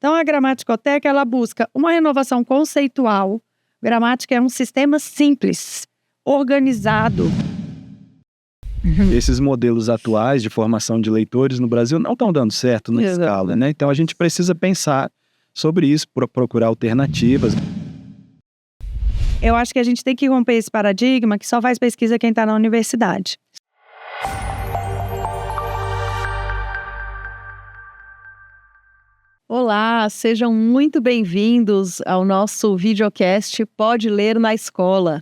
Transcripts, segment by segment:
Então, a gramaticoteca, ela busca uma renovação conceitual. Gramática é um sistema simples, organizado. Esses modelos atuais de formação de leitores no Brasil não estão dando certo na escala, né? Então, a gente precisa pensar sobre isso, procurar alternativas. Eu acho que a gente tem que romper esse paradigma que só faz pesquisa quem está na universidade. Olá, sejam muito bem-vindos ao nosso videocast Pode Ler na Escola,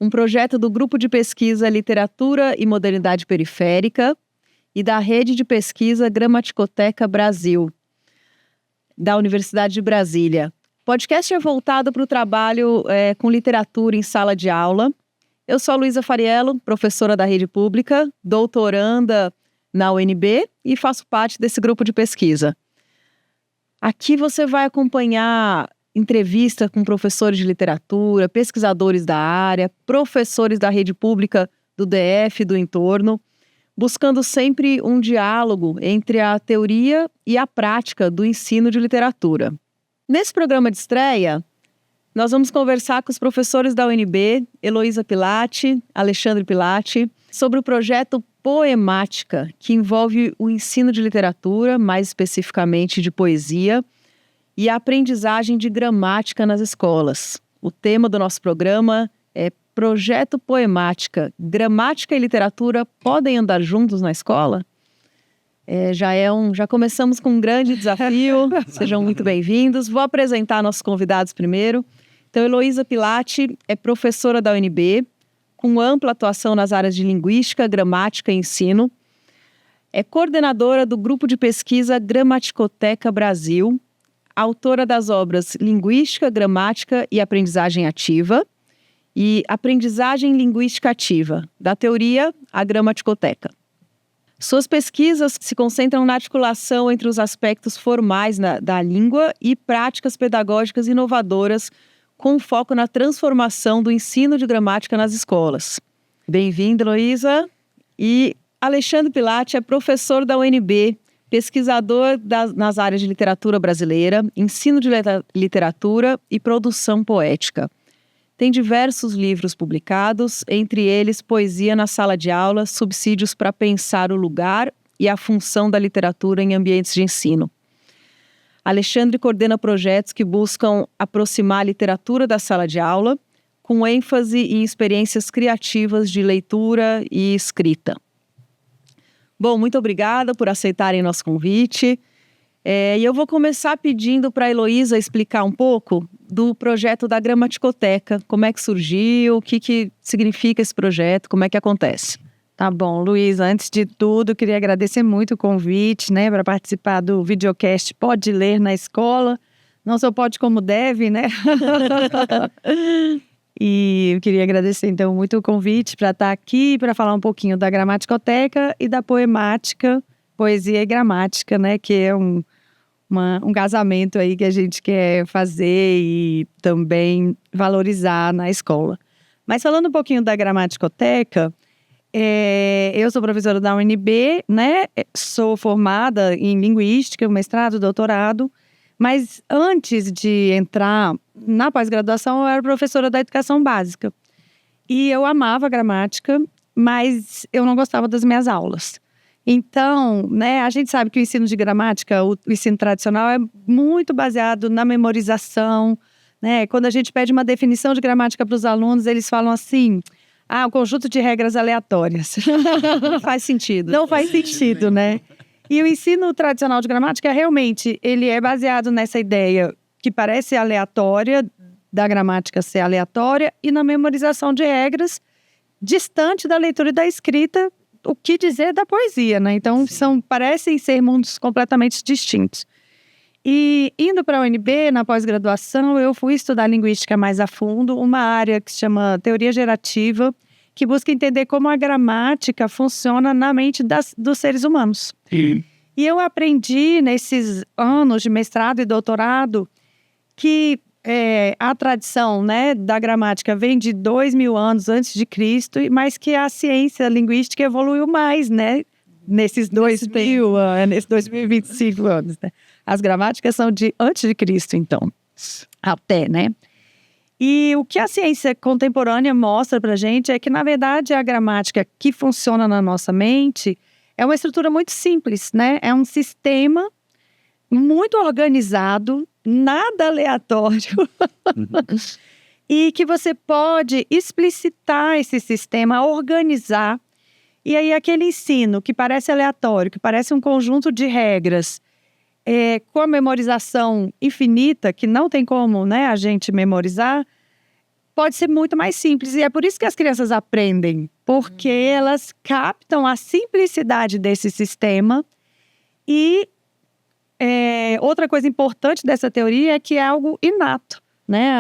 um projeto do Grupo de Pesquisa Literatura e Modernidade Periférica e da Rede de Pesquisa Gramaticoteca Brasil, da Universidade de Brasília. O podcast é voltado para o trabalho com literatura em sala de aula. Eu sou a Luísa Fariello, professora da Rede Pública, doutoranda na UNB e faço parte desse grupo de pesquisa. Aqui você vai acompanhar entrevista com professores de literatura, pesquisadores da área, professores da rede pública do DF e do entorno, buscando sempre um diálogo entre a teoria e a prática do ensino de literatura. Nesse programa de estreia, nós vamos conversar com os professores da UNB, Heloísa Pilatti, Alexandre Pilatti, sobre o projeto Poemática, que envolve o ensino de literatura, mais especificamente de poesia, e a aprendizagem de gramática nas escolas. O tema do nosso programa é Projeto Poemática. Gramática e literatura podem andar juntos na escola? Já começamos com um grande desafio. Sejam muito bem-vindos. Vou apresentar nossos convidados primeiro. Então, Heloísa Pilatti é professora da UNB, com ampla atuação nas áreas de linguística, gramática e ensino. É coordenadora do Grupo de Pesquisa Gramaticoteca Brasil, autora das obras Linguística, Gramática e Aprendizagem Ativa e Aprendizagem Linguística Ativa, da teoria à gramaticoteca. Suas pesquisas se concentram na articulação entre os aspectos formais da língua e práticas pedagógicas inovadoras com foco na transformação do ensino de gramática nas escolas. Bem-vinda, Heloísa. E Alexandre Pilatti é professor da UNB, pesquisador nas áreas de literatura brasileira, ensino de literatura e produção poética. Tem diversos livros publicados, entre eles Poesia na Sala de Aula, Subsídios para Pensar o Lugar e a Função da Literatura em Ambientes de Ensino. Alexandre coordena projetos que buscam aproximar a literatura da sala de aula, com ênfase em experiências criativas de leitura e escrita. Bom, muito obrigada por aceitarem nosso convite. E eu vou começar pedindo para a Heloísa explicar um pouco do projeto da Gramaticoteca, como é que surgiu, o que significa esse projeto, como é que acontece. Tá bom, Luísa, antes de tudo, queria agradecer muito o convite, né, para participar do videocast Pode Ler na Escola. Não só pode como deve, né? E eu queria agradecer, então, muito o convite para estar aqui, para falar um pouquinho da Gramaticoteca e da Poemática, Poesia e Gramática, né, que é um casamento aí que a gente quer fazer e também valorizar na escola. Mas falando um pouquinho da Gramaticoteca, eu sou professora da UNB, né? Sou formada em Linguística, mestrado, doutorado. Mas antes de entrar na pós-graduação, eu era professora da Educação Básica. E eu amava gramática, mas eu não gostava das minhas aulas. Então, né, a gente sabe que o ensino de gramática, o ensino tradicional, é muito baseado na memorização, né? Quando a gente pede uma definição de gramática para os alunos, eles falam assim... um conjunto de regras aleatórias. Não faz sentido. Não faz sentido, né? E o ensino tradicional de gramática, realmente, ele é baseado nessa ideia que parece aleatória, da gramática ser aleatória, e na memorização de regras, distante da leitura e da escrita, o que dizer da poesia, né? Então, parecem ser mundos completamente distintos. E indo para a UNB, na pós-graduação, eu fui estudar linguística mais a fundo, uma área que se chama teoria gerativa, que busca entender como a gramática funciona na mente dos seres humanos. Sim. E eu aprendi nesses anos de mestrado e doutorado que a tradição, né, da gramática vem de 2000 anos antes de Cristo, mas que a ciência linguística evoluiu mais, né? Nesses 2025 anos, né? As gramáticas são de antes de Cristo, então, até, né? E o que a ciência contemporânea mostra pra gente é que, na verdade, a gramática que funciona na nossa mente é uma estrutura muito simples, né? É um sistema muito organizado, nada aleatório, e que você pode explicitar esse sistema, organizar. E aí aquele ensino que parece aleatório, que parece um conjunto de regras, com a memorização infinita, que não tem como, né, a gente memorizar, pode ser muito mais simples. E é por isso que as crianças aprendem, porque elas captam a simplicidade desse sistema. E outra coisa importante dessa teoria é que é algo inato, né?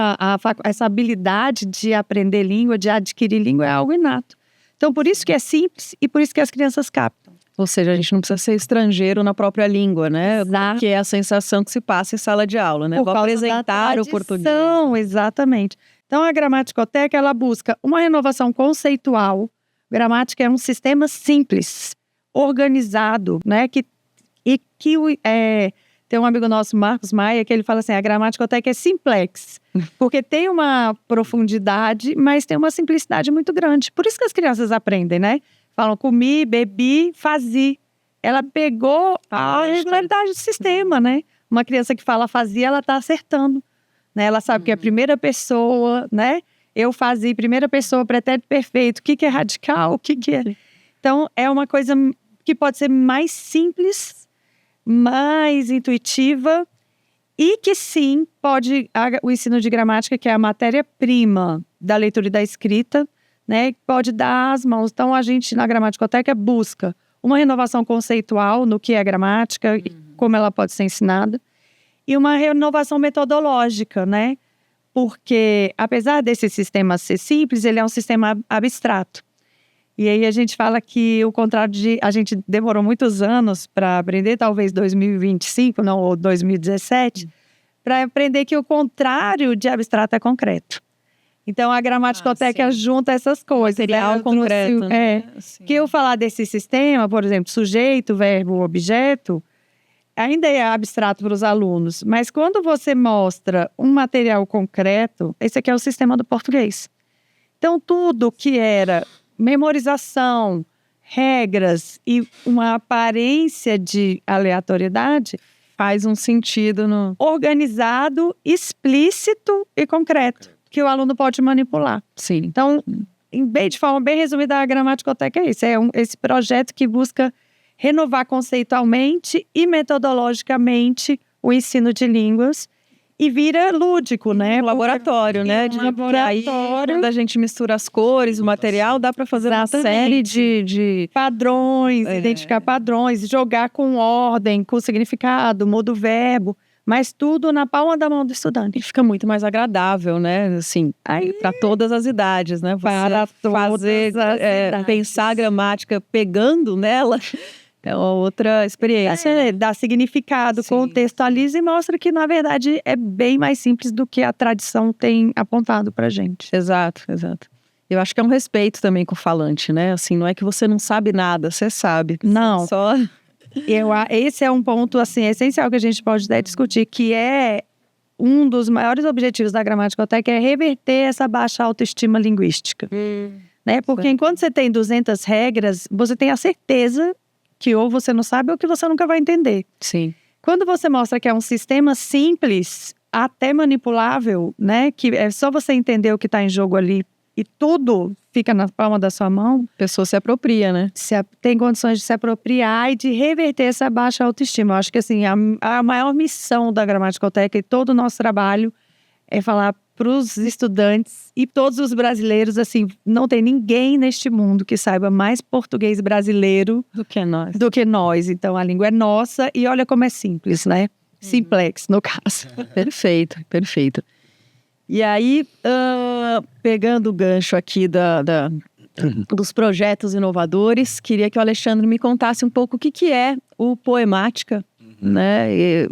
Essa habilidade de aprender língua, de adquirir língua, é algo inato. Então, por isso que é simples e por isso que as crianças captam. Ou seja, a gente não precisa ser estrangeiro na própria língua, né? Exato. Que é a sensação que se passa em sala de aula, né? Por Vou causa apresentar da o português. tradição, exatamente. Então, a gramaticoteca, ela busca uma renovação conceitual. Gramática é um sistema simples, organizado, né? Tem um amigo nosso, Marcos Maia, que ele fala assim, a gramaticoteca é simplex, porque tem uma profundidade, mas tem uma simplicidade muito grande. Por isso que as crianças aprendem, né? Falam comi, bebi, fazi. Ela pegou a regularidade do sistema, né? Uma criança que fala fazia, ela está acertando, né? Ela sabe que é primeira pessoa, né? Eu fazia, primeira pessoa, pretérito perfeito. O que é radical? O que é? Então, é uma coisa que pode ser mais simples, mais intuitiva e que sim, o ensino de gramática, que é a matéria-prima da leitura e da escrita, né, pode dar as mãos. Então, a gente, na gramaticoteca, busca uma renovação conceitual no que é gramática e como ela pode ser ensinada, e uma renovação metodológica, né? Porque, apesar desse sistema ser simples, ele é um sistema abstrato. E aí a gente fala que o contrário a gente demorou muitos anos para aprender, talvez 2025, não, ou 2017, para aprender que o contrário de abstrato é concreto. Então, a gramaticoteca junta essas coisas. Material concreto, né? Que eu falar desse sistema, por exemplo, sujeito, verbo, objeto, ainda é abstrato para os alunos. Mas quando você mostra um material concreto, esse aqui é o sistema do português. Então, tudo que era memorização, regras e uma aparência de aleatoriedade Faz um sentido no... organizado, explícito e concreto, que o aluno pode manipular. Sim. Então, de forma bem resumida, a gramaticoteca é isso. É esse projeto que busca renovar conceitualmente e metodologicamente o ensino de línguas e vira lúdico, né? Um laboratório, né? Aí, quando a gente mistura as cores, o material, dá para fazer uma série de padrões, identificar padrões, jogar com ordem, com significado, muda o verbo, mas tudo na palma da mão do estudante. E fica muito mais agradável, né? Assim, para todas as idades, né? Para fazer, pensar a gramática pegando nela é uma outra experiência. Dá significado, contextualiza e mostra que, na verdade, é bem mais simples do que a tradição tem apontado pra gente. Exato. Eu acho que é um respeito também com o falante, né? Assim, não é que você não sabe nada, você sabe. Não. Só... Esse é um ponto, assim, essencial que a gente pode discutir, que é um dos maiores objetivos da gramaticoteca, é reverter essa baixa autoestima linguística. Né? Porque enquanto você tem 200 regras, você tem a certeza que ou você não sabe ou que você nunca vai entender. Sim. Quando você mostra que é um sistema simples, até manipulável, né? Que é só você entender o que está em jogo ali e tudo fica na palma da sua mão. A pessoa se apropria, né? Tem condições de se apropriar e de reverter essa baixa autoestima. Eu acho que assim, a maior missão da gramaticoteca e todo o nosso trabalho é falar para os estudantes e todos os brasileiros, assim, não tem ninguém neste mundo que saiba mais português brasileiro do que nós. Então, a língua é nossa e olha como é simples, né? Simplex, no caso. Perfeito. E aí, pegando o gancho aqui dos projetos inovadores, queria que o Alexandre me contasse um pouco o que é o Poemática, né? E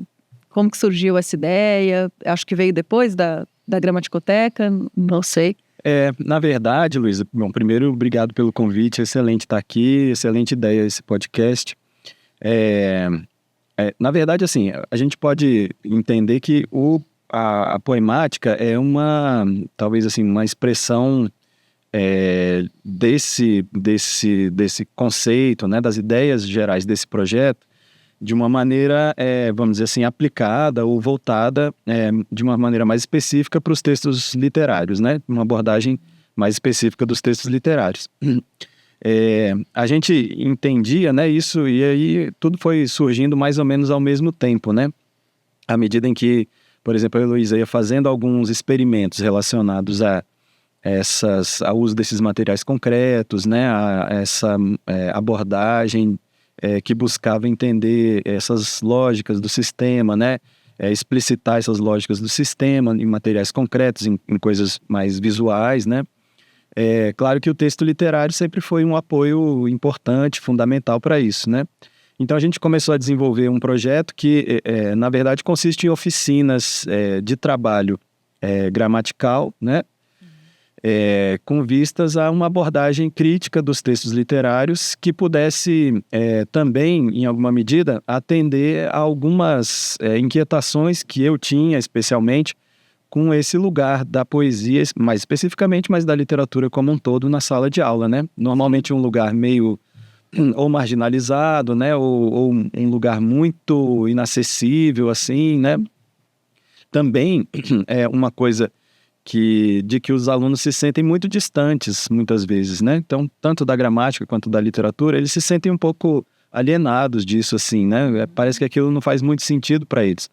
como que surgiu essa ideia? Acho que veio depois da gramaticoteca, não sei. Na verdade, Luísa, bom, primeiro, obrigado pelo convite, excelente estar aqui, excelente ideia esse podcast. Na verdade, assim, a gente pode entender que a poemática é talvez assim, uma expressão desse conceito, né, das ideias gerais desse projeto, de uma maneira, vamos dizer assim, aplicada ou voltada de uma maneira mais específica para os textos literários, né? Uma abordagem mais específica dos textos literários. A gente entendia, né, isso, e aí tudo foi surgindo mais ou menos ao mesmo tempo, né? À medida em que, por exemplo, a Heloísa ia fazendo alguns experimentos relacionados ao uso desses materiais concretos, né, a essa abordagem que buscava entender essas lógicas do sistema, né, explicitar essas lógicas do sistema em materiais concretos, em coisas mais visuais, né. Claro que o texto literário sempre foi um apoio importante, fundamental para isso, né. Então a gente começou a desenvolver um projeto que, na verdade, consiste em oficinas de trabalho gramatical, né, com vistas a uma abordagem crítica dos textos literários que pudesse também, em alguma medida, atender a algumas inquietações que eu tinha, especialmente, com esse lugar da poesia, mais especificamente, mas da literatura como um todo na sala de aula, né? Normalmente um lugar meio ou marginalizado, né? Ou um lugar muito inacessível, assim, né? Também é uma coisa de que os alunos se sentem muito distantes, muitas vezes, né? Então, tanto da gramática quanto da literatura, eles se sentem um pouco alienados disso, assim, né? Parece que aquilo não faz muito sentido para eles.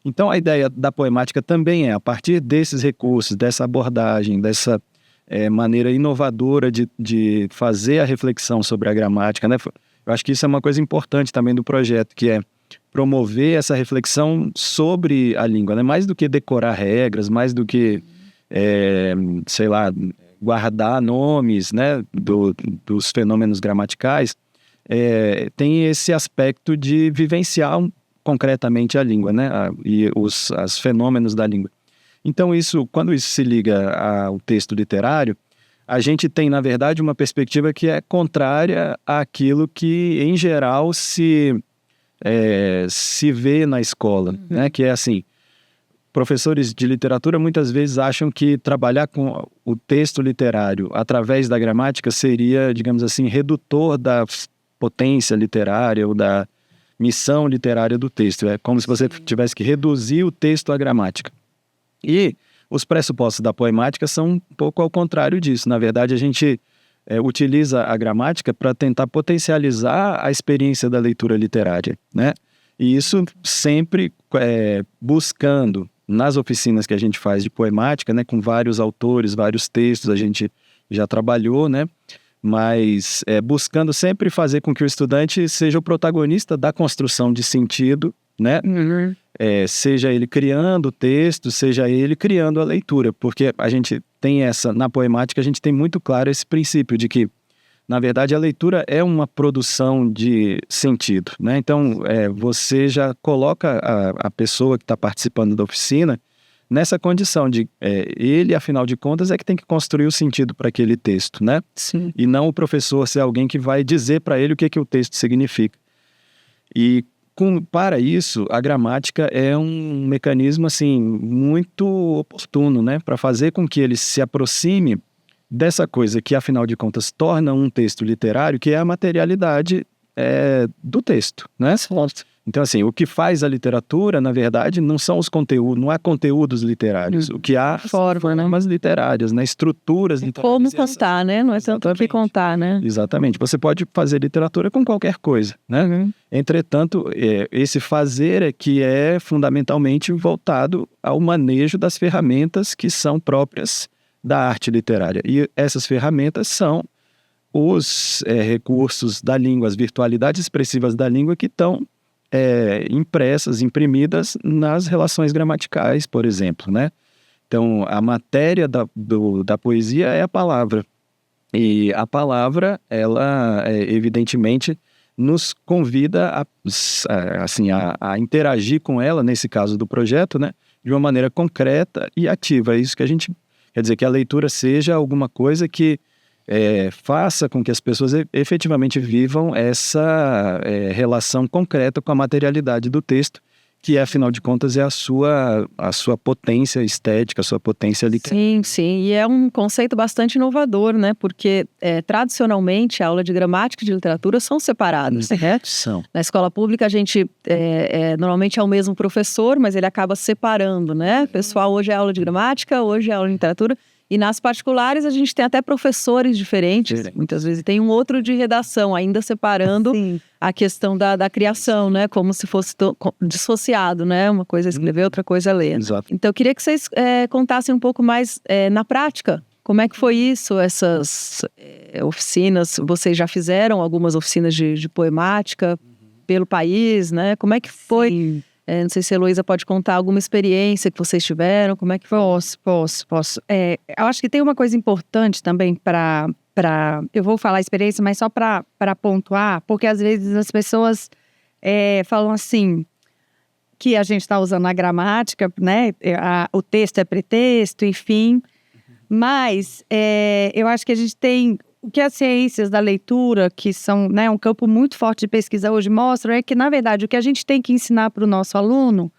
Então, a ideia da poemática também a partir desses recursos, dessa abordagem, dessa maneira inovadora de fazer a reflexão sobre a gramática, né? Eu acho que isso é uma coisa importante também do projeto, que é promover essa reflexão sobre a língua, né? Mais do que decorar regras, mais do que sei lá, guardar nomes, né, dos fenômenos gramaticais, tem esse aspecto de vivenciar concretamente a língua, né, e os fenômenos da língua. Então quando isso se liga ao texto literário, a gente tem, na verdade, uma perspectiva que é contrária àquilo que, em geral, se vê na escola, né, que é assim: professores de literatura muitas vezes acham que trabalhar com o texto literário através da gramática seria, digamos assim, redutor da potência literária ou da missão literária do texto. É como se você tivesse que reduzir o texto à gramática. E os pressupostos da poemática são um pouco ao contrário disso. Na verdade, a gente utiliza a gramática para tentar potencializar a experiência da leitura literária, né? E isso sempre buscando, nas oficinas que a gente faz de poemática, né, com vários autores, vários textos, a gente já trabalhou, né, mas buscando sempre fazer com que o estudante seja o protagonista da construção de sentido, né, seja ele criando o texto, seja ele criando a leitura, porque a gente tem na poemática a gente tem muito claro esse princípio de que, na verdade, a leitura é uma produção de sentido, né? Então, você já coloca a pessoa que está participando da oficina nessa condição de ele, afinal de contas, é que tem que construir o sentido para aquele texto, né? Sim. E não o professor ser alguém que vai dizer para ele o que o texto significa. E para isso, a gramática é um mecanismo assim muito oportuno, né? Para fazer com que ele se aproxime dessa coisa que, afinal de contas, torna um texto literário, que é a materialidade do texto, né? Certo. Então, assim, o que faz a literatura, na verdade, não são os conteúdos, não há conteúdos literários. O que há são formas literárias, né? Estruturas literárias. Como contar, né? Não é tanto o que contar, né? Exatamente. Você pode fazer literatura com qualquer coisa, né? Entretanto, esse fazer é que é fundamentalmente voltado ao manejo das ferramentas que são próprias da arte literária. E essas ferramentas são os recursos da língua, as virtualidades expressivas da língua que estão impressas, imprimidas nas relações gramaticais, por exemplo, né? Então, a matéria da poesia é a palavra. E a palavra, ela, evidentemente, nos convida a interagir com ela, nesse caso do projeto, né? De uma maneira concreta e ativa. É isso que a gente quer dizer, que a leitura seja alguma coisa que faça com que as pessoas efetivamente vivam essa relação concreta com a materialidade do texto, que afinal de contas é a sua potência estética, a sua potência literária. Sim, sim, e é um conceito bastante inovador, né? Porque tradicionalmente a aula de gramática e de literatura são separadas, né? São. Na escola pública a gente normalmente é o mesmo professor, mas ele acaba separando, né? Pessoal, hoje é aula de gramática, hoje é aula de literatura. E nas particulares a gente tem até professores diferentes, muitas vezes tem um outro de redação, ainda separando a questão da criação, né? Como se fosse dissociado, né? Uma coisa é escrever, outra coisa é ler. Exato. Então eu queria que vocês contassem um pouco mais na prática. Como é que foi isso, essas oficinas? Vocês já fizeram algumas oficinas de poemática pelo país, né? Como é que foi? Sim. Não sei se a Heloísa pode contar alguma experiência que vocês tiveram, como é que foi? Posso. Eu acho que tem uma coisa importante também eu vou falar experiência, mas só para pontuar, porque às vezes as pessoas falam assim, que a gente está usando a gramática, né? O texto é pretexto, enfim. Mas eu acho que a gente tem... O que as ciências da leitura, que são, né, um campo muito forte de pesquisa hoje, mostram é que, na verdade, o que a gente tem que ensinar para o nosso aluno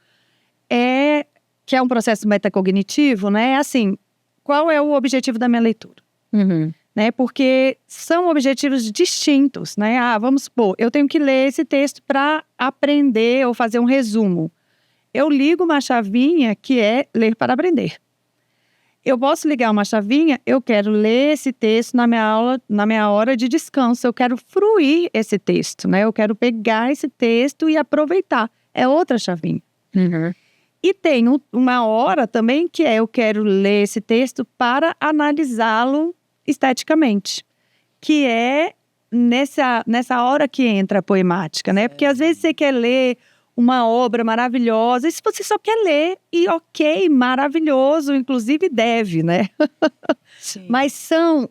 que é um processo metacognitivo, né? Assim, qual é o objetivo da minha leitura? Né? Porque são objetivos distintos, né? Vamos supor, eu tenho que ler esse texto para aprender ou fazer um resumo. Eu ligo uma chavinha que é ler para aprender. Eu posso ligar uma chavinha, eu quero ler esse texto na minha aula, na minha hora de descanso, eu quero fruir esse texto, né? Eu quero pegar esse texto e aproveitar. É outra chavinha. E tem uma hora também que eu quero ler esse texto para analisá-lo esteticamente, que é nessa hora que entra a poemática, né? Porque às vezes você quer ler uma obra maravilhosa, e se você só quer ler, e ok, maravilhoso, inclusive deve, né? Sim. Mas são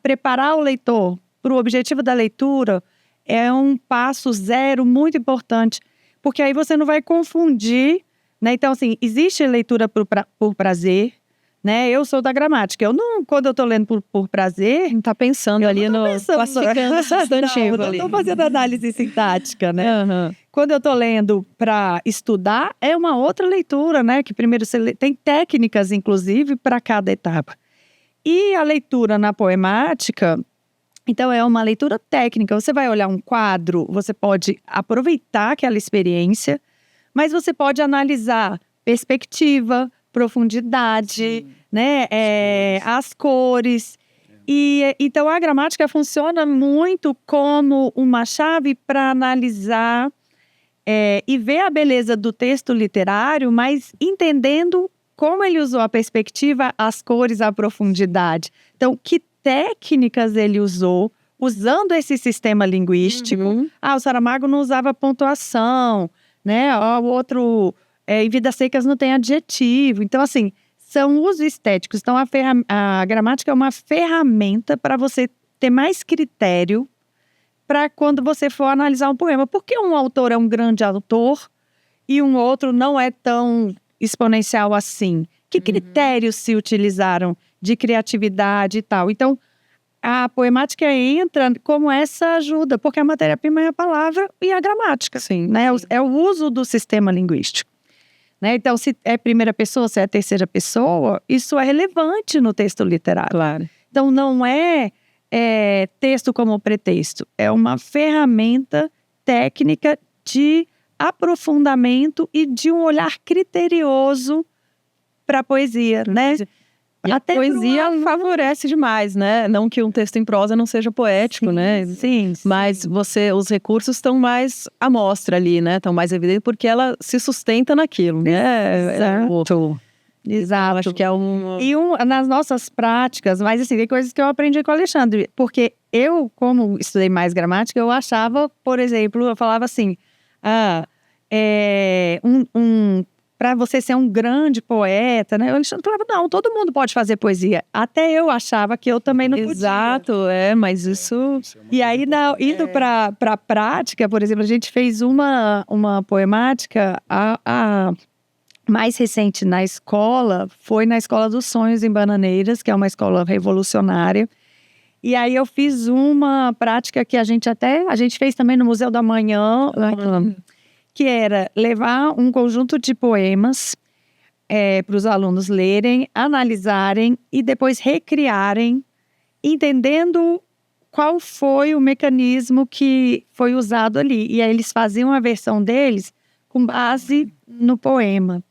preparar o leitor para o objetivo da leitura é um passo zero muito importante, porque aí você não vai confundir, né? Então, assim, existe leitura por prazer, né? Eu sou da gramática. Quando eu tô lendo por prazer... Não tá pensando ali classificando substantivo ali. Não tô fazendo análise sintática, né? Quando eu tô lendo para estudar, é uma outra leitura, né? Que primeiro você tem técnicas, inclusive, para cada etapa. E a leitura na poemática, então é uma leitura técnica. Você vai olhar um quadro, você pode aproveitar aquela experiência, mas você pode analisar perspectiva, profundidade, né? As cores. Então, a gramática funciona muito como uma chave para analisar e ver a beleza do texto literário, mas entendendo como ele usou a perspectiva, as cores, a profundidade. Então, que técnicas ele usou usando esse sistema linguístico. O Saramago não usava pontuação, né? O outro... em Vidas Secas não tem adjetivo. Então, assim, são usos estéticos. Então, a gramática é uma ferramenta para você ter mais critério para quando você for analisar um poema. Por que um autor é um grande autor e um outro não é tão exponencial assim? Que critérios se utilizaram de criatividade e tal? Então, a poemática entra como essa ajuda, porque a matéria-prima é a palavra e a gramática. Sim, né? É o uso do sistema linguístico. Né? Então, se é primeira pessoa, se é terceira pessoa, isso é relevante no texto literário. Claro. Então, não é texto como pretexto, é uma ferramenta técnica de aprofundamento e de um olhar criterioso para a poesia, né? E a poesia favorece demais, né? Não que um texto em prosa não seja poético, né? Sim. Mas os recursos estão mais à mostra ali, né? Estão mais evidentes porque ela se sustenta naquilo, né? Exato. Acho que é E nas nossas práticas, mas assim, tem coisas que eu aprendi com o Alexandre. Porque eu, como estudei mais gramática, eu achava, por exemplo, eu falava assim, para você ser um grande poeta, né? O Alexandre falava, não, todo mundo pode fazer poesia. Até eu achava que eu também não podia. Exato, mas isso... E aí, indo para a prática, por exemplo, a gente fez uma poemática, mais recente na escola foi na Escola dos Sonhos em Bananeiras, que é uma escola revolucionária. E aí eu fiz uma prática que a gente fez também no Museu da Manhã, que era levar um conjunto de poemas para os alunos lerem, analisarem e depois recriarem, entendendo qual foi o mecanismo que foi usado ali. E aí eles faziam a versão deles com base no poema.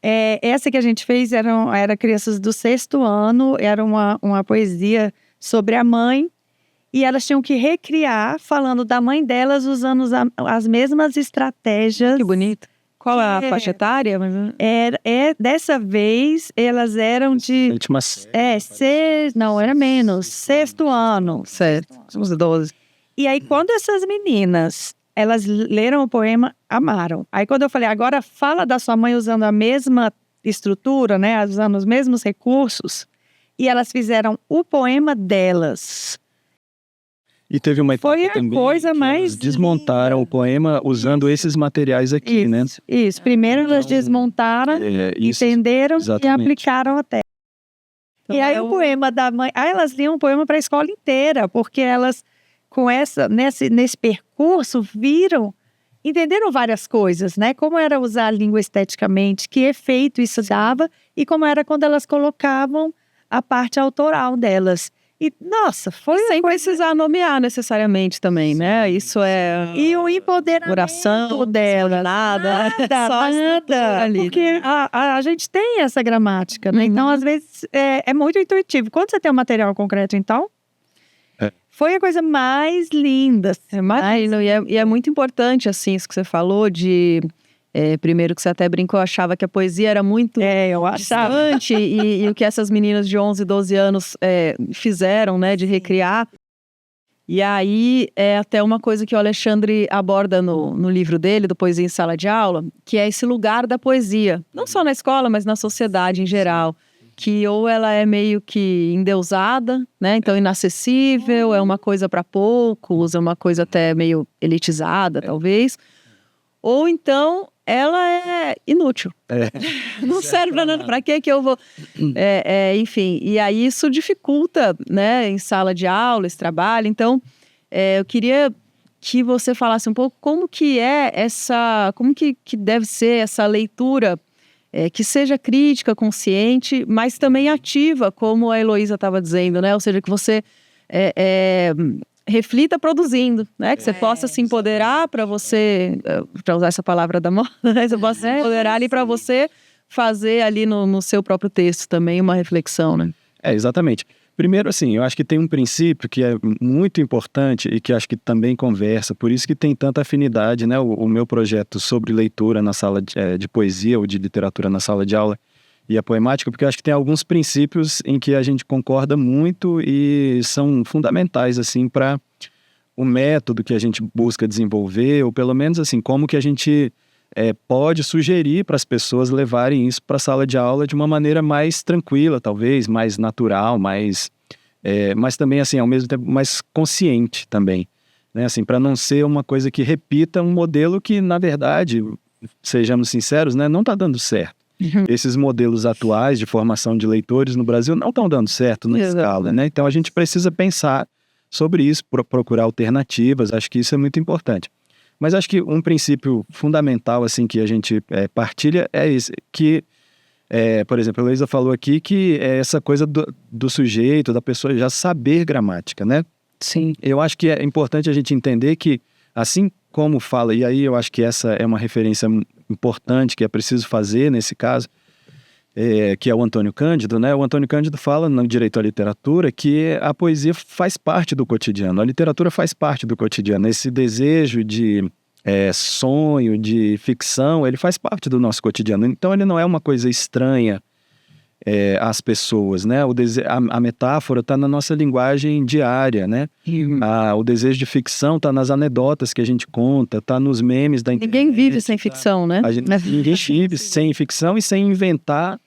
Essa que a gente fez era crianças do 6º ano, era uma poesia sobre a mãe, e elas tinham que recriar falando da mãe delas, usando as mesmas estratégias. Que bonito. Qual é a faixa etária? Dessa vez, elas eram de... Não, era menos. 6º ano. Certo, uns 12. E aí, quando essas meninas, elas leram o poema, amaram. Aí, quando eu falei, agora fala da sua mãe usando a mesma estrutura, né? Usando os mesmos recursos. E elas fizeram o poema delas. E teve uma etapa Foi a também coisa que mais elas desmontaram o poema usando esses materiais aqui, né? Isso. Primeiro elas desmontaram, entenderam e aplicaram a técnica. Então, e aí o poema da mãe... Aí elas liam o poema para a escola inteira, porque elas, nesse percurso, entenderam várias coisas, né? Como era usar a língua esteticamente, que efeito isso dava, e como era quando elas colocavam a parte autoral delas. E, nossa, foi sem precisar nomear necessariamente também, né? Isso é... E o empoderamento oração dela. Nada. Porque a gente tem essa gramática, né? Então, às vezes, é muito intuitivo. Quando você tem um material concreto, então... Foi a coisa mais linda. E é muito importante, assim, isso que você falou de... primeiro que você até brincou, achava que a poesia era muito distante e o que essas meninas de 11, 12 anos fizeram, né, de recriar. E aí é até uma coisa que o Alexandre aborda no livro dele, do Poesia em Sala de Aula, que é esse lugar da poesia. Não só na escola, mas na sociedade em geral. Que ou ela é meio que endeusada, né? Então inacessível, é uma coisa para poucos, é uma coisa até meio elitizada, talvez. Ou então ela é inútil. Não serve para nada. Para que eu vou... enfim, e aí isso dificulta, né? Em sala de aula, esse trabalho. Então, eu queria que você falasse um pouco como que é essa... Como que deve ser essa leitura... que seja crítica, consciente, mas também ativa, como a Heloísa estava dizendo, né? Ou seja, que você reflita produzindo, né? Que você possa se empoderar para você, para usar essa palavra da moda, né? Você possa se empoderar ali para você fazer ali no seu próprio texto também uma reflexão, né? Exatamente. Primeiro, assim, eu acho que tem um princípio que é muito importante e que acho que também conversa, por isso que tem tanta afinidade, né? O meu projeto sobre leitura na sala de poesia ou de literatura na sala de aula e a poemática, porque eu acho que tem alguns princípios em que a gente concorda muito e são fundamentais, assim, para o método que a gente busca desenvolver, ou pelo menos, assim, como que a gente pode sugerir para as pessoas levarem isso para a sala de aula de uma maneira mais tranquila, talvez, mais natural, mas também, assim, ao mesmo tempo, mais consciente também, né? Assim, para não ser uma coisa que repita um modelo que, na verdade, sejamos sinceros, né, não está dando certo. Esses modelos atuais de formação de leitores no Brasil não estão dando certo na escala, né? Então, a gente precisa pensar sobre isso, procurar alternativas, acho que isso é muito importante. Mas acho que um princípio fundamental, assim, que a gente partilha é esse, que, por exemplo, a Heloísa falou aqui que é essa coisa do sujeito, da pessoa já saber gramática, né? Sim. Eu acho que é importante a gente entender que, assim como fala, e aí eu acho que essa é uma referência importante que é preciso fazer nesse caso, que é o Antônio Cândido, né? O Antônio Cândido fala no Direito à Literatura que a poesia faz parte do cotidiano, a literatura faz parte do cotidiano. Esse desejo de sonho, de ficção, ele faz parte do nosso cotidiano. Então ele não é uma coisa estranha às pessoas, né? A metáfora está na nossa linguagem diária, né? O desejo de ficção está nas anedotas que a gente conta, está nos memes da internet. Ninguém vive sem ficção, né? Ninguém vive sem ficção e sem inventar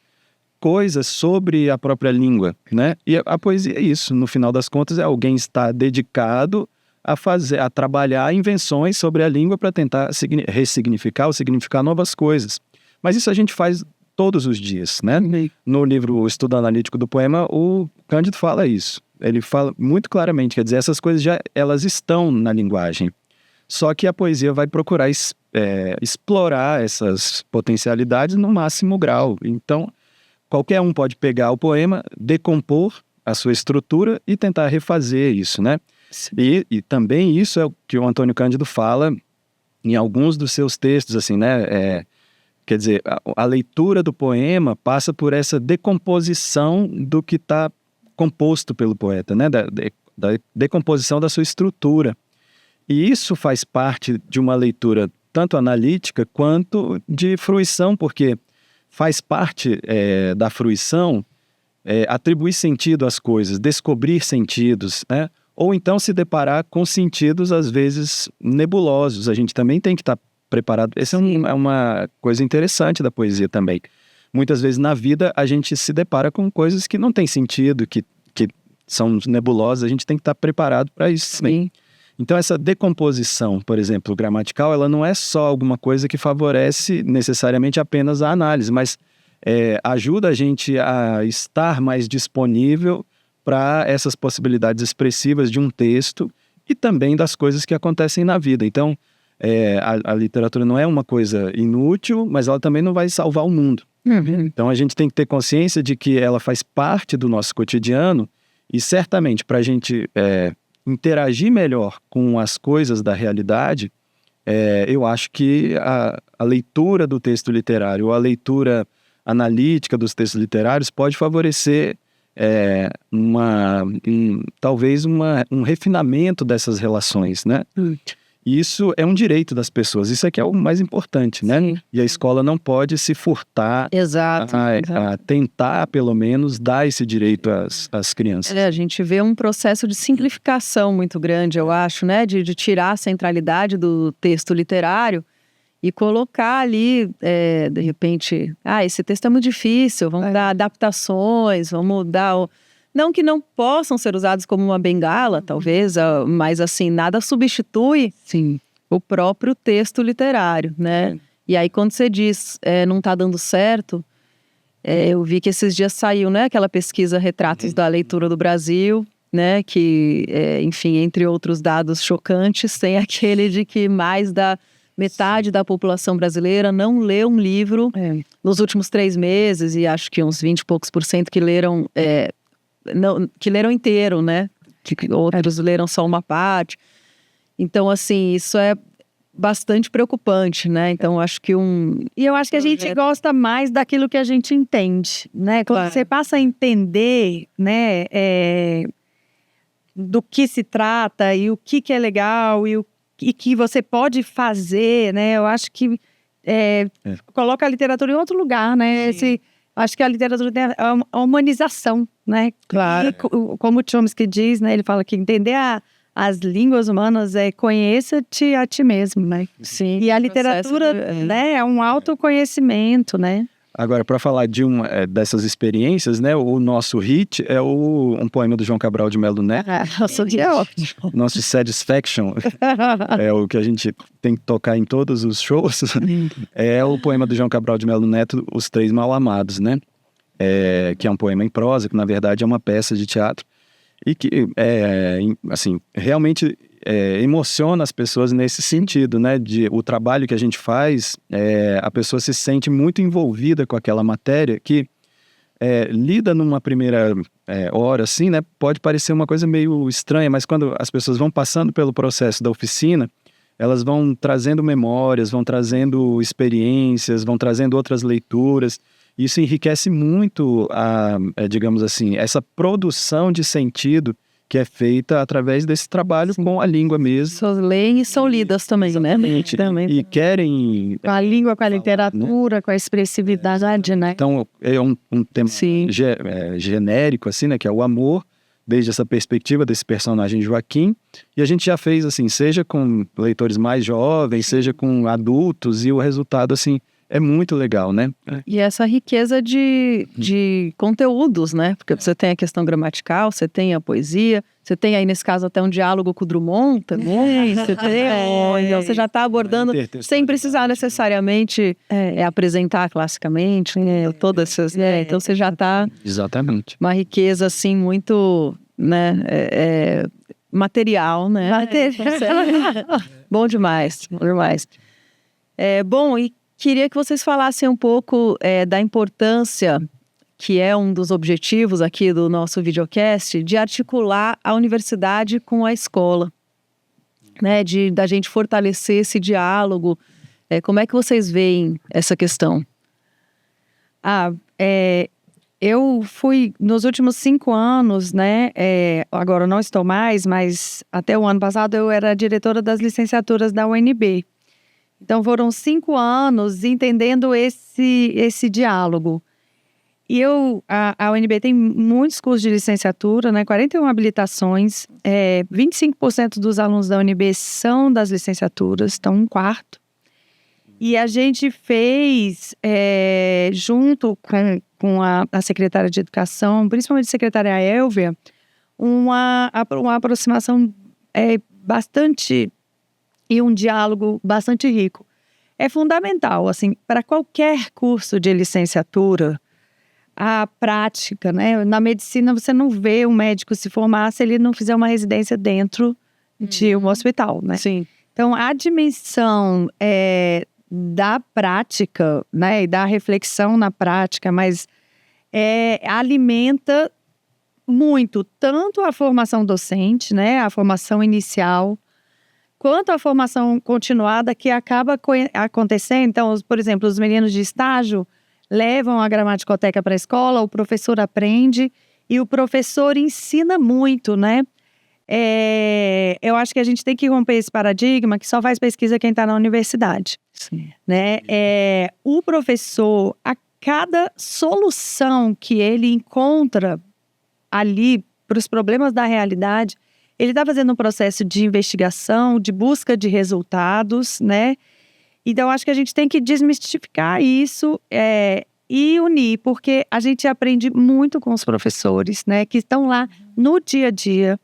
coisas sobre a própria língua, né? E a poesia é isso, no final das contas, é alguém estar dedicado a trabalhar invenções sobre a língua para tentar ressignificar ou significar novas coisas. Mas isso a gente faz todos os dias, né? No livro O Estudo Analítico do Poema, o Cândido fala isso. Ele fala muito claramente, quer dizer, essas coisas elas estão na linguagem. Só que a poesia vai procurar explorar essas potencialidades no máximo grau. Então, qualquer um pode pegar o poema, decompor a sua estrutura e tentar refazer isso, né? E também isso é o que o Antônio Cândido fala em alguns dos seus textos, assim, né? Quer dizer, a leitura do poema passa por essa decomposição do que está composto pelo poeta, né? Da decomposição da sua estrutura. E isso faz parte de uma leitura tanto analítica quanto de fruição, porque faz parte da fruição atribuir sentido às coisas, descobrir sentidos, né? Ou então se deparar com sentidos, às vezes, nebulosos. A gente também tem que estar preparado. Essa é uma coisa interessante da poesia também. Muitas vezes na vida a gente se depara com coisas que não têm sentido, que são nebulosas. A gente tem que estar preparado para isso também. Então essa decomposição, por exemplo, gramatical, ela não é só alguma coisa que favorece necessariamente apenas a análise, mas ajuda a gente a estar mais disponível para essas possibilidades expressivas de um texto e também das coisas que acontecem na vida. Então, a literatura não é uma coisa inútil, mas ela também não vai salvar o mundo. Então, a gente tem que ter consciência de que ela faz parte do nosso cotidiano e, certamente, para a gente interagir melhor com as coisas da realidade, eu acho que a leitura do texto literário ou a leitura analítica dos textos literários pode favorecer talvez um refinamento dessas relações, né? E isso é um direito das pessoas, isso é que é o mais importante, né? Sim. E a escola não pode se furtar a tentar, pelo menos, dar esse direito às crianças. A gente vê um processo de simplificação muito grande, eu acho, né? De tirar a centralidade do texto literário e colocar ali, de repente, esse texto é muito difícil, vamos dar adaptações, vamos dar... Não que não possam ser usados como uma bengala, talvez, mas assim, nada substitui o próprio texto literário, né? E aí quando você diz, não está dando certo, eu vi que esses dias saiu, né, aquela pesquisa Retratos da Leitura do Brasil, né, que, enfim, entre outros dados chocantes, tem aquele de que mais da metade da população brasileira não leu um livro nos últimos 3 meses, e acho que uns 20 e poucos % que leram, que leram inteiro, né? Que outros leram só uma parte. Então, assim, isso é bastante preocupante, né? Então, acho que E eu acho que a gente gosta mais daquilo que a gente entende, né? Quando você passa a entender, né? Do que se trata e o que é legal e que você pode fazer, né? Eu acho que coloca a literatura em outro lugar, né? Acho que a literatura tem a humanização, né? Claro. E, como o Chomsky diz, né? Ele fala que entender as línguas humanas conheça-te a ti mesmo, né? Sim. E a literatura, né? É um autoconhecimento, né? Agora, para falar de dessas experiências, né, o nosso hit é um poema do João Cabral de Melo Neto. Nosso dia é ótimo. Nosso Satisfaction é o que a gente tem que tocar em todos os shows. É o poema do João Cabral de Melo Neto, Os Três Mal-Amados, né? Que é um poema em prosa, que na verdade é uma peça de teatro. E que, assim, realmente emociona as pessoas nesse sentido, né? O trabalho que a gente faz, a pessoa se sente muito envolvida com aquela matéria que lida numa primeira hora, assim, né? Pode parecer uma coisa meio estranha, mas quando as pessoas vão passando pelo processo da oficina, elas vão trazendo memórias, vão trazendo experiências, vão trazendo outras leituras. Isso enriquece muito, digamos assim, essa produção de sentido que é feita através desse trabalho com a língua mesmo. Pessoas leem e são lidas também, exatamente, né? E querem... Com a língua, com a literatura, né? Com a expressividade, né? Então, é um tema genérico, assim, né? Que é o amor, desde essa perspectiva desse personagem Joaquim. E a gente já fez, assim, seja com leitores mais jovens, seja com adultos, e o resultado, assim, é muito legal, né? E essa riqueza de conteúdos, né? Porque você tem a questão gramatical, você tem a poesia, você tem aí, nesse caso, até um diálogo com o Drummond também. Você tem, então você já está abordando sem precisar necessariamente apresentar classicamente, né? Todas essas, então você já está... Exatamente. Uma riqueza, assim, muito, né? Material, né? Bom demais, bom demais. Bom, e queria que vocês falassem um pouco da importância, que é um dos objetivos aqui do nosso videocast, de articular a universidade com a escola, né? Da gente fortalecer esse diálogo. Como é que vocês veem essa questão? Eu fui, nos últimos 5 anos, né, agora eu não estou mais, mas até o ano passado eu era diretora das licenciaturas da UNB. Então foram 5 anos entendendo esse diálogo. E a UNB tem muitos cursos de licenciatura, né, 41 habilitações, 25% dos alunos da UNB são das licenciaturas, então 1/4. E a gente fez, junto com a secretária de Educação, principalmente a secretária Elvia, uma aproximação bastante, e um diálogo bastante rico. É fundamental, assim, para qualquer curso de licenciatura, a prática, né? Na medicina, você não vê um médico se formar se ele não fizer uma residência dentro de um hospital, né? Sim. Então, a dimensão da prática, né, e da reflexão na prática, mas alimenta muito tanto a formação docente, né, a formação inicial, quanto a formação continuada que acaba acontecendo. Então, por exemplo, os meninos de estágio levam a gramaticoteca para a escola, o professor aprende e o professor ensina muito, né? Eu acho que a gente tem que romper esse paradigma que só faz pesquisa quem está na universidade. Sim. Né? O professor, a cada solução que ele encontra ali para os problemas da realidade, ele está fazendo um processo de investigação, de busca de resultados, né? Então, acho que a gente tem que desmistificar isso e unir, porque a gente aprende muito com os professores, né? Que estão lá no dia a dia.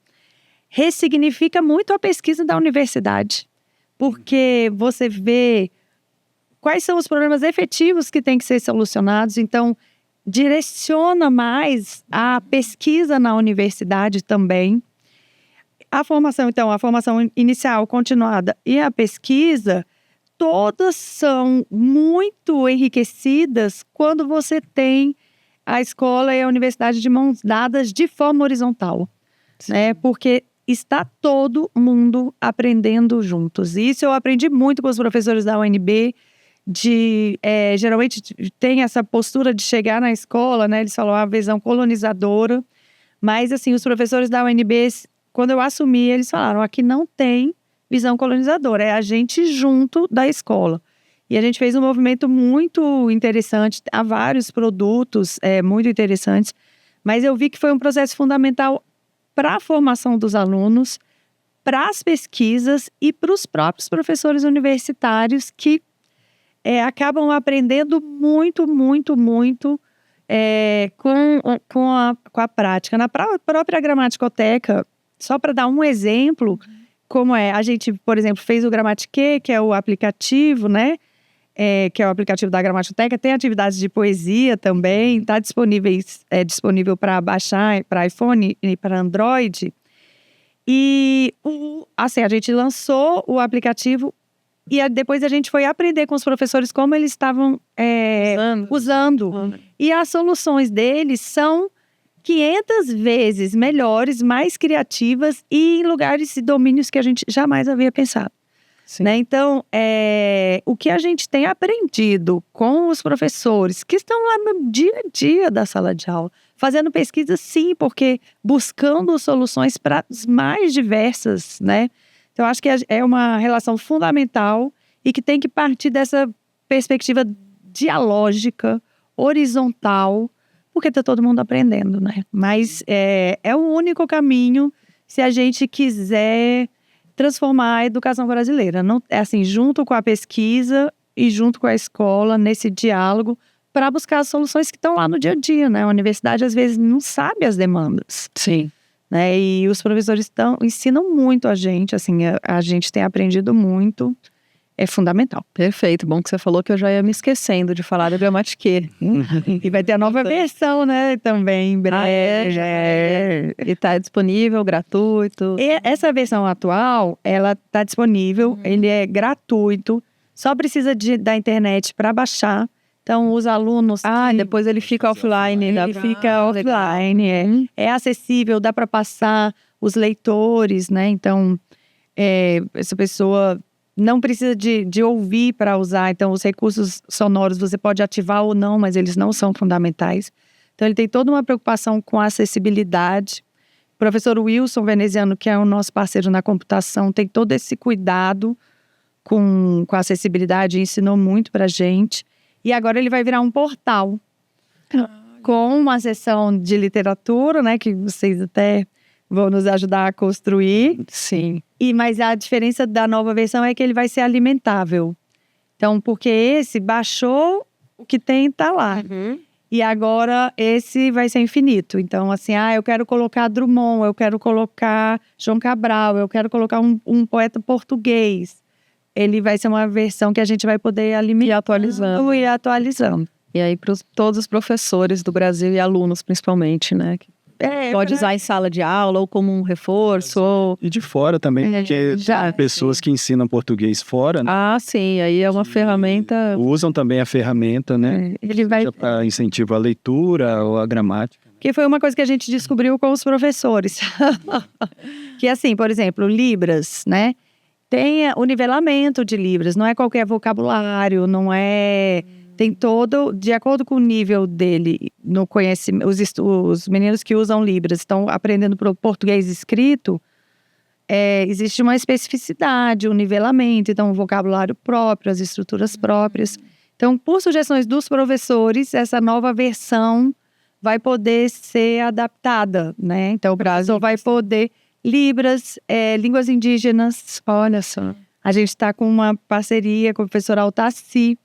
Ressignifica muito a pesquisa da universidade, porque você vê quais são os problemas efetivos que têm que ser solucionados, então direciona mais a pesquisa na universidade também. A formação inicial, continuada e a pesquisa, todas são muito enriquecidas quando você tem a escola e a universidade de mãos dadas de forma horizontal, né? Porque está todo mundo aprendendo juntos. Isso eu aprendi muito com os professores da UNB, geralmente tem essa postura de chegar na escola, né? Eles falam a visão colonizadora, mas assim, os professores da UNB, quando eu assumi, eles falaram, aqui não tem visão colonizadora, é a gente junto da escola. E a gente fez um movimento muito interessante, há vários produtos muito interessantes, mas eu vi que foi um processo fundamental para a formação dos alunos, para as pesquisas e para os próprios professores universitários que acabam aprendendo muito, muito, muito com a prática. Na própria gramaticoteca, só para dar um exemplo, como a gente, por exemplo, fez o Gramatique, que é o aplicativo, né? Que é o aplicativo da Gramaticoteca, tem atividades de poesia também, está disponível para baixar para iPhone e para Android. E assim, a gente lançou o aplicativo e depois a gente foi aprender com os professores como eles estavam usando. E as soluções deles são 500 vezes melhores, mais criativas e em lugares e domínios que a gente jamais havia pensado. Né? Então, o que a gente tem aprendido com os professores que estão lá no dia a dia da sala de aula, fazendo pesquisa sim, porque buscando soluções para as mais diversas, né? Então, acho que é uma relação fundamental e que tem que partir dessa perspectiva dialógica, horizontal, porque está todo mundo aprendendo, né? Mas é o único caminho se a gente quiser transformar a educação brasileira. Não, assim, junto com a pesquisa e junto com a escola, nesse diálogo, para buscar as soluções que estão lá no dia a dia, né? A universidade, às vezes, não sabe as demandas. Sim. Né? E os professores ensinam muito a gente, assim, a gente tem aprendido muito, é fundamental. Perfeito, bom que você falou que eu já ia me esquecendo de falar da Gramatiquê. E vai ter a nova versão, né, também, em breve. E está disponível, gratuito. E essa versão atual, ela está disponível, ele é gratuito, só precisa da internet para baixar. Então, os alunos... depois ele fica offline. Ele fica offline, é acessível, dá para passar os leitores, né? Então, essa pessoa não precisa de ouvir para usar. Então, os recursos sonoros você pode ativar ou não, mas eles não são fundamentais. Então, ele tem toda uma preocupação com a acessibilidade. O professor Wilson Veneziano, que é o nosso parceiro na computação, tem todo esse cuidado com a acessibilidade, ensinou muito para a gente. E agora ele vai virar um portal com uma seção de literatura, né? Que vocês até vão nos ajudar a construir. Sim. Mas a diferença da nova versão é que ele vai ser alimentável. Então, porque esse baixou, o que tem tá lá. E agora esse vai ser infinito. Então, assim, eu quero colocar Drummond, eu quero colocar João Cabral, eu quero colocar um poeta português. Ele vai ser uma versão que a gente vai poder alimentar e atualizando. E aí, para todos os professores do Brasil e alunos, principalmente, né? Pode usar em sala de aula ou como um reforço. E de fora também, porque pessoas que ensinam português fora, né? Sim, aí é uma ferramenta... Usam também a ferramenta, né? Ele vai... para incentivo à leitura ou à gramática. Que foi uma coisa que a gente descobriu com os professores. Que assim, por exemplo, Libras, né? Tem o nivelamento de Libras, não é qualquer vocabulário, não é... Tem todo, de acordo com o nível dele no conhecimento, os meninos que usam Libras estão aprendendo português escrito, existe uma especificidade, um nivelamento, então o vocabulário próprio, as estruturas próprias. Então, por sugestões dos professores, essa nova versão vai poder ser adaptada, né? Então, o professor vai poder... Libras, línguas indígenas, olha só. A gente está com uma parceria com o professor Altaci,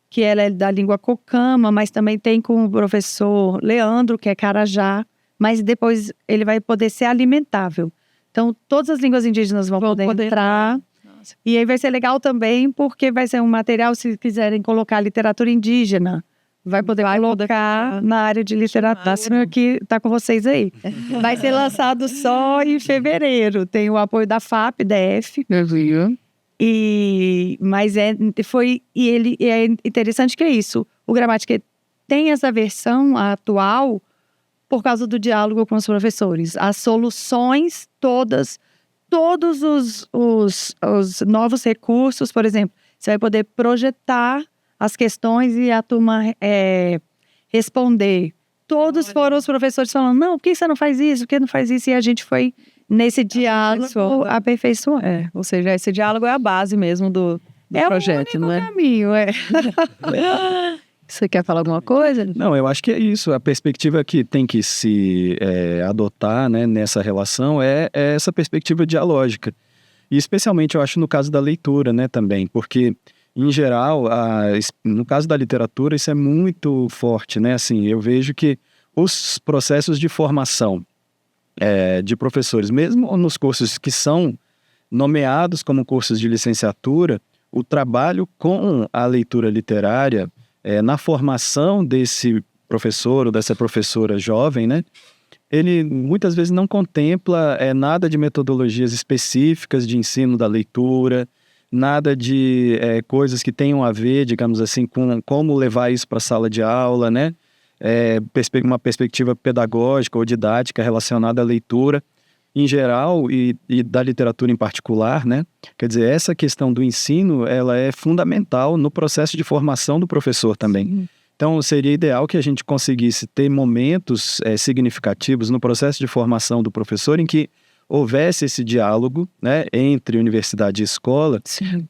que ela é da língua Cocama, mas também tem com o professor Leandro, que é Carajá, mas depois ele vai poder ser alimentável. Então, todas as línguas indígenas vão poder entrar. Nossa. E aí vai ser legal também, porque vai ser um material, se quiserem colocar literatura indígena, vai poder colocar na área de literatura que está com vocês aí. Vai ser lançado só em fevereiro. Tem o apoio da FAP-DF. Mas é interessante que é isso. O Gramatiquê tem essa versão atual por causa do diálogo com os professores. As soluções todos os novos recursos, por exemplo, você vai poder projetar as questões e a turma responder. Todos foram os professores falando, não, por que você não faz isso? Por que não faz isso? E a gente foi nesse diálogo aperfeiçoando. Ou seja, esse diálogo é a base mesmo do projeto, não é? É o único caminho, Você quer falar alguma coisa? Não, eu acho que é isso. A perspectiva que tem que se adotar, né, nessa relação é essa perspectiva dialógica. E especialmente, eu acho, no caso da leitura, né, também, porque... Em geral, no caso da literatura, isso é muito forte, né? Assim, eu vejo que os processos de formação de professores, mesmo nos cursos que são nomeados como cursos de licenciatura, o trabalho com a leitura literária, na formação desse professor ou dessa professora jovem, né? Ele muitas vezes não contempla nada de metodologias específicas de ensino da leitura, nada de coisas que tenham a ver, digamos assim, com como levar isso para a sala de aula, né? Uma perspectiva pedagógica ou didática relacionada à leitura em geral e da literatura em particular, né? Quer dizer, essa questão do ensino, ela é fundamental no processo de formação do professor também. Sim. Então, seria ideal que a gente conseguisse ter momentos significativos no processo de formação do professor em que houvesse esse diálogo, né, entre universidade e escola,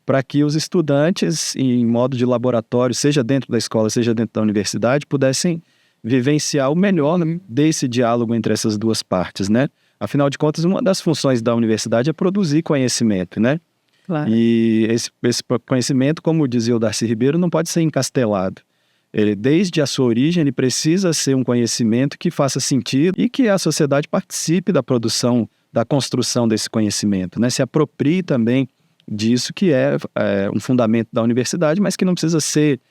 para que os estudantes, em modo de laboratório, seja dentro da escola, seja dentro da universidade, pudessem vivenciar o melhor desse diálogo entre essas duas partes, né? Afinal de contas, uma das funções da universidade é produzir conhecimento, né? Claro. E esse conhecimento, como dizia o Darcy Ribeiro, não pode ser encastelado. Ele, desde a sua origem, ele precisa ser um conhecimento que faça sentido e que a sociedade participe da produção, da construção desse conhecimento, né? Se aproprie também disso que é um fundamento da universidade, mas que não precisa ser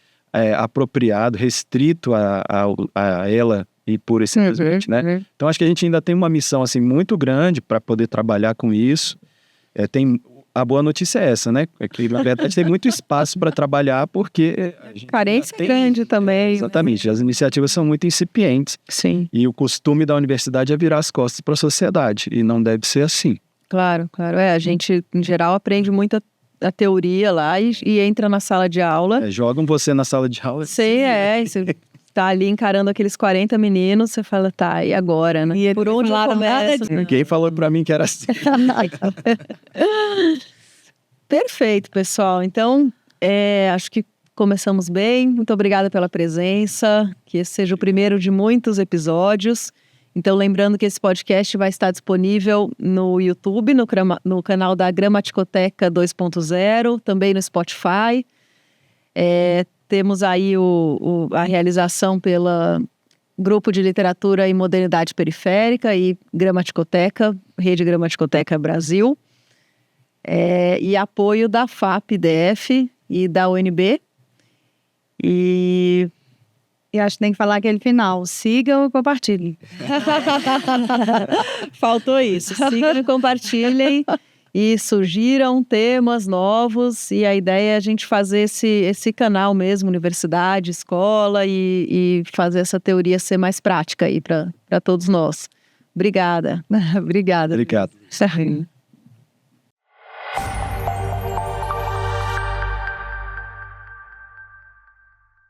apropriado, restrito a ela e pura e simplesmente, né? Então, acho que a gente ainda tem uma missão assim, muito grande para poder trabalhar com isso. A boa notícia é essa, né? É que, na verdade, tem muito espaço para trabalhar, porque a gente Carência grande também. Exatamente. As iniciativas são muito incipientes. Sim. E o costume da universidade é virar as costas para a sociedade. E não deve ser assim. Claro. A gente, em geral, aprende muito a teoria lá e entra na sala de aula. Jogam você na sala de aula. Você tá ali encarando aqueles 40 meninos, você fala, tá, e agora, né? E por onde eu começo? Ninguém falou para mim que era assim. Perfeito, pessoal. Então, acho que começamos bem. Muito obrigada pela presença. Que esse seja o primeiro de muitos episódios. Então, lembrando que esse podcast vai estar disponível no YouTube, no canal da Gramaticoteca 2.0, também no Spotify. Temos aí a realização pela Grupo de Literatura e Modernidade Periférica e Gramaticoteca, Rede Gramaticoteca Brasil. E apoio da FAP-DF e da UNB. E acho que tem que falar aquele final. Sigam e compartilhem. Faltou isso. Sigam e compartilhem. E surgiram temas novos. E a ideia é a gente fazer esse canal mesmo, universidade, escola, e fazer essa teoria ser mais prática aí para todos nós. Obrigada. Obrigada. Obrigado.